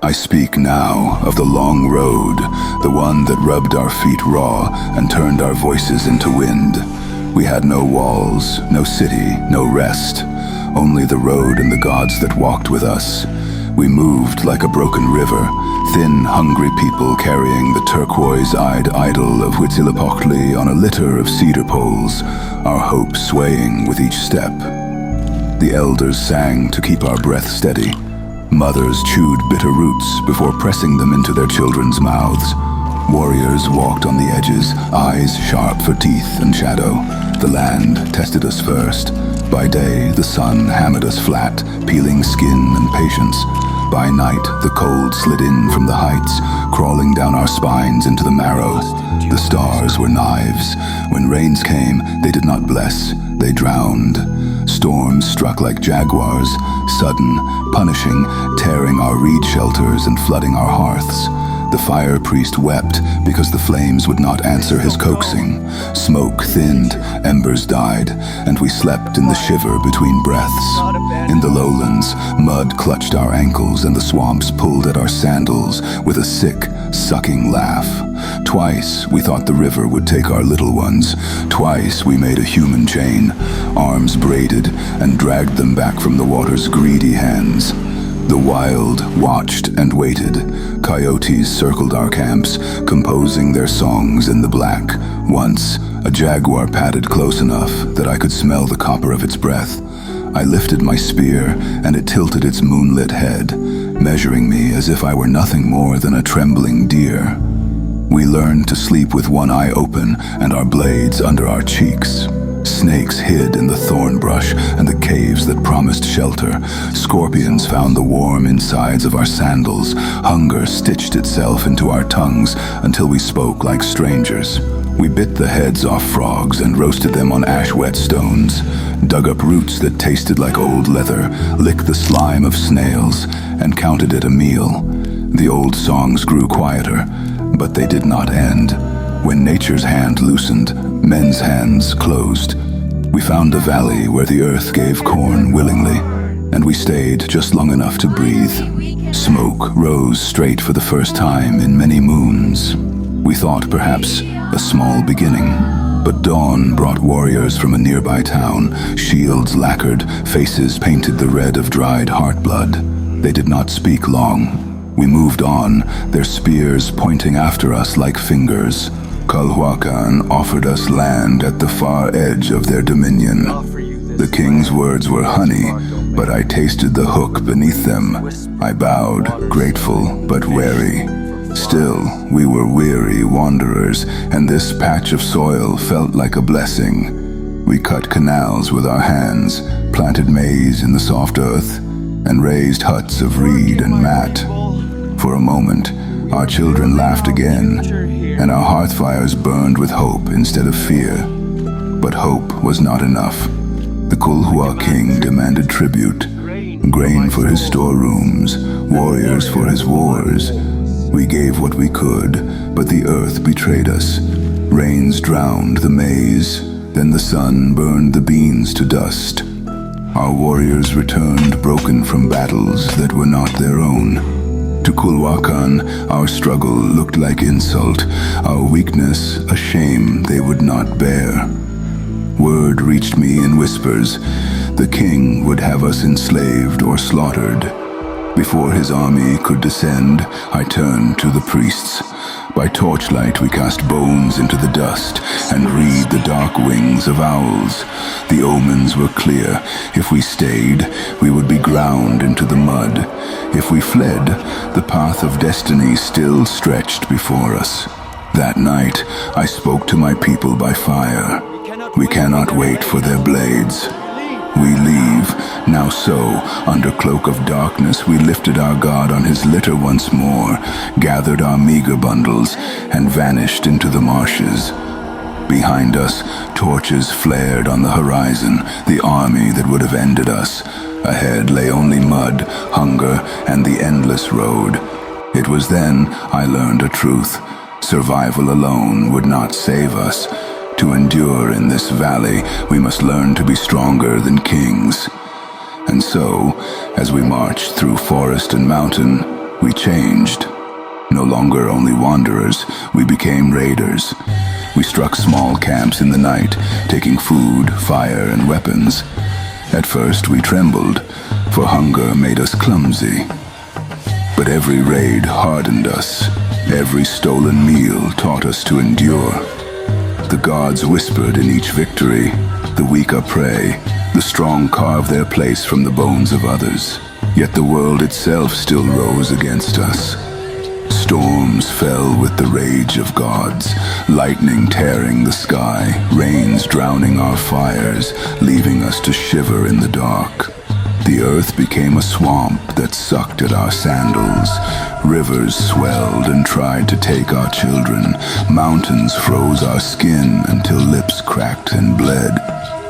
I speak now of the long road, the one that rubbed our feet raw and turned our voices into wind. We had no walls, no city, no rest, only the road and the gods that walked with us. We moved like a broken river, thin, hungry people carrying the turquoise-eyed idol of Huitzilopochtli on a litter of cedar poles, our hope swaying with each step. The elders sang to keep our breath steady. Mothers chewed bitter roots before pressing them into their children's mouths. Warriors walked on the edges, eyes sharp for teeth and shadow. The land tested us first. By day, the sun hammered us flat, peeling skin and patience. By night, the cold slid in from the heights, crawling down our spines into the marrow. The stars were knives. When rains came, they did not bless, they drowned. Storms struck like jaguars, sudden, punishing, tearing our reed shelters and flooding our hearths. The fire priest wept because the flames would not answer his coaxing. Smoke thinned, embers died, and we slept in the shiver between breaths. In the lowlands, mud clutched our ankles and the swamps pulled at our sandals with a sick, sucking laugh. Twice we thought the river would take our little ones. Twice we made a human chain, arms braided, and dragged them back from the water's greedy hands. The wild watched and waited. Coyotes circled our camps, composing their songs in the black. Once, a jaguar padded close enough that I could smell the copper of its breath. I lifted my spear, and it tilted its moonlit head, measuring me as if I were nothing more than a trembling deer. We learned to sleep with one eye open and our blades under our cheeks. Snakes hid in the thorn brush and the caves that promised shelter. Scorpions found the warm insides of our sandals. Hunger stitched itself into our tongues until we spoke like strangers. We bit the heads off frogs and roasted them on ash-wet stones, dug up roots that tasted like old leather, licked the slime of snails, and counted it a meal. The old songs grew quieter, but they did not end. When nature's hand loosened, men's hands closed. We found a valley where the earth gave corn willingly, and we stayed just long enough to breathe. Smoke rose straight for the first time in many moons. We thought perhaps a small beginning, but dawn brought warriors from a nearby town, shields lacquered, faces painted the red of dried heart blood. They did not speak long. We moved on, their spears pointing after us like fingers. Culhuacan offered us land at the far edge of their dominion. The king's words were honey, but I tasted the hook beneath them. I bowed, grateful but wary. Still, we were weary wanderers, and this patch of soil felt like a blessing. We cut canals with our hands, planted maize in the soft earth, and raised huts of reed and mat. For a moment, our children laughed again, and our hearth fires burned with hope instead of fear. But hope was not enough. The Culhuacan king demanded tribute, grain for his storerooms, warriors for his wars. We gave what we could, but the earth betrayed us. Rains drowned the maize, then the sun burned the beans to dust. Our warriors returned broken from battles that were not their own. To Culhuacan, our struggle looked like insult, our weakness a shame they would not bear. Word reached me in whispers. The king would have us enslaved or slaughtered. Before his army could descend, I turned to the priests. By torchlight we cast bones into the dust and read the dark wings of owls. The omens were clear. If we stayed, we would be ground into the mud. If we fled, the path of destiny still stretched before us. That night, I spoke to my people by fire. We cannot wait for their blades. We leave. Now so, under cloak of darkness, we lifted our God on his litter once more, gathered our meager bundles, and vanished into the marshes. Behind us, torches flared on the horizon, the army that would have ended us. Ahead lay only mud, hunger, and the endless road. It was then I learned a truth. Survival alone would not save us. To endure in this valley, we must learn to be stronger than kings. And so, as we marched through forest and mountain, We changed. No longer only wanderers, we became raiders. We struck small camps in the night, taking food, fire, and weapons. At first we trembled, for hunger made us clumsy. But every raid hardened us. Every stolen meal taught us to endure. The gods whispered in each victory. The weak are prey. The strong carve their place from the bones of others. Yet the world itself still rose against us. Storms fell with the rage of gods, lightning tearing the sky, rains drowning our fires, leaving us to shiver in the dark. The earth became a swamp that sucked at our sandals. Rivers swelled and tried to take our children. Mountains froze our skin until lips cracked and bled.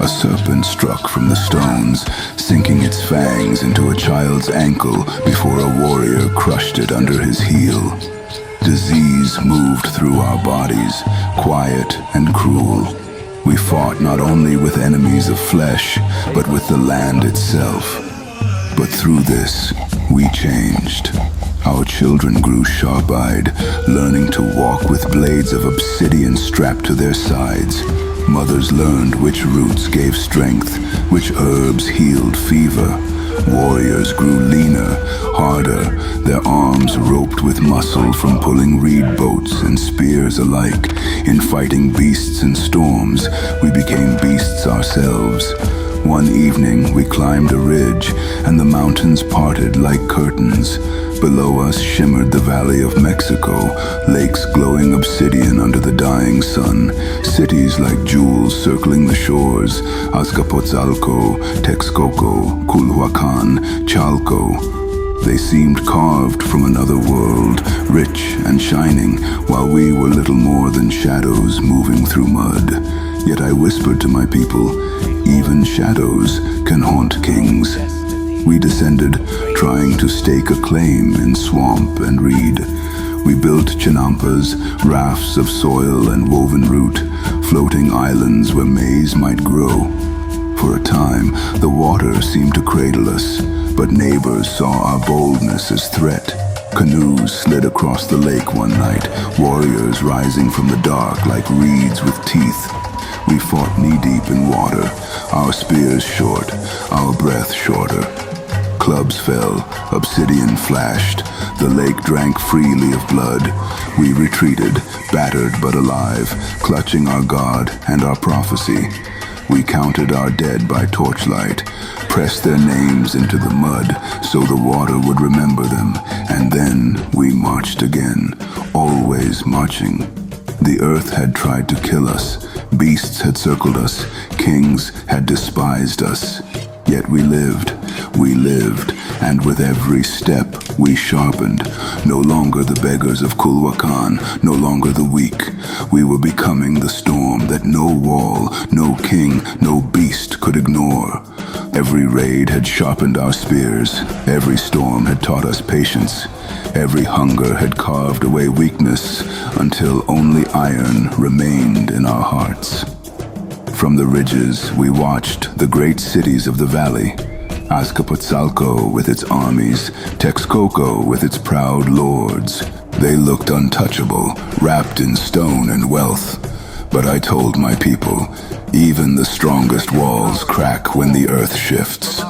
A serpent struck from the stones, sinking its fangs into a child's ankle before a warrior crushed it under his heel. Disease moved through our bodies, quiet and cruel. We fought not only with enemies of flesh, but with the land itself. But through this, we changed. Our children grew sharp-eyed, learning to walk with blades of obsidian strapped to their sides. Mothers learned which roots gave strength, which herbs healed fever. Warriors grew leaner, harder, their arms roped with muscle from pulling reed boats and spears alike. In fighting beasts and storms, we became beasts ourselves. One evening we climbed a ridge, and the mountains parted like curtains. Below us shimmered the valley of Mexico, lakes glowing obsidian under the dying sun, cities like jewels circling the shores, Azcapotzalco, Texcoco, Culhuacan, Chalco. They seemed carved from another world, rich and shining, while we were little more than shadows moving through mud. Yet I whispered to my people, even shadows can haunt kings. We descended, trying to stake a claim in swamp and reed. We built chinampas, rafts of soil and woven root, floating islands where maize might grow. For a time, the water seemed to cradle us, but neighbors saw our boldness as threat. Canoes slid across the lake one night, warriors rising from the dark like reeds with teeth. We fought knee-deep in water, our spears short, our breath shorter. Clubs fell, obsidian flashed, the lake drank freely of blood. We retreated, battered but alive, clutching our God and our prophecy. We counted our dead by torchlight, pressed their names into the mud so the water would remember them, and then we marched again, always marching. The earth had tried to kill us, beasts had circled us, kings had despised us. Yet we lived, and with every step we sharpened. No longer the beggars of Culhuacan, no longer the weak. We were becoming the storm that no wall, no king, no beast could ignore. Every raid had sharpened our spears, every storm had taught us patience. Every hunger had carved away weakness until only iron remained in our hearts. From the ridges, we watched the great cities of the valley. Azcapotzalco with its armies, Texcoco with its proud lords. They looked untouchable, wrapped in stone and wealth. But I told my people, even the strongest walls crack when the earth shifts.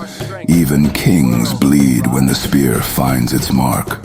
Even kings bleed when the spear finds its mark.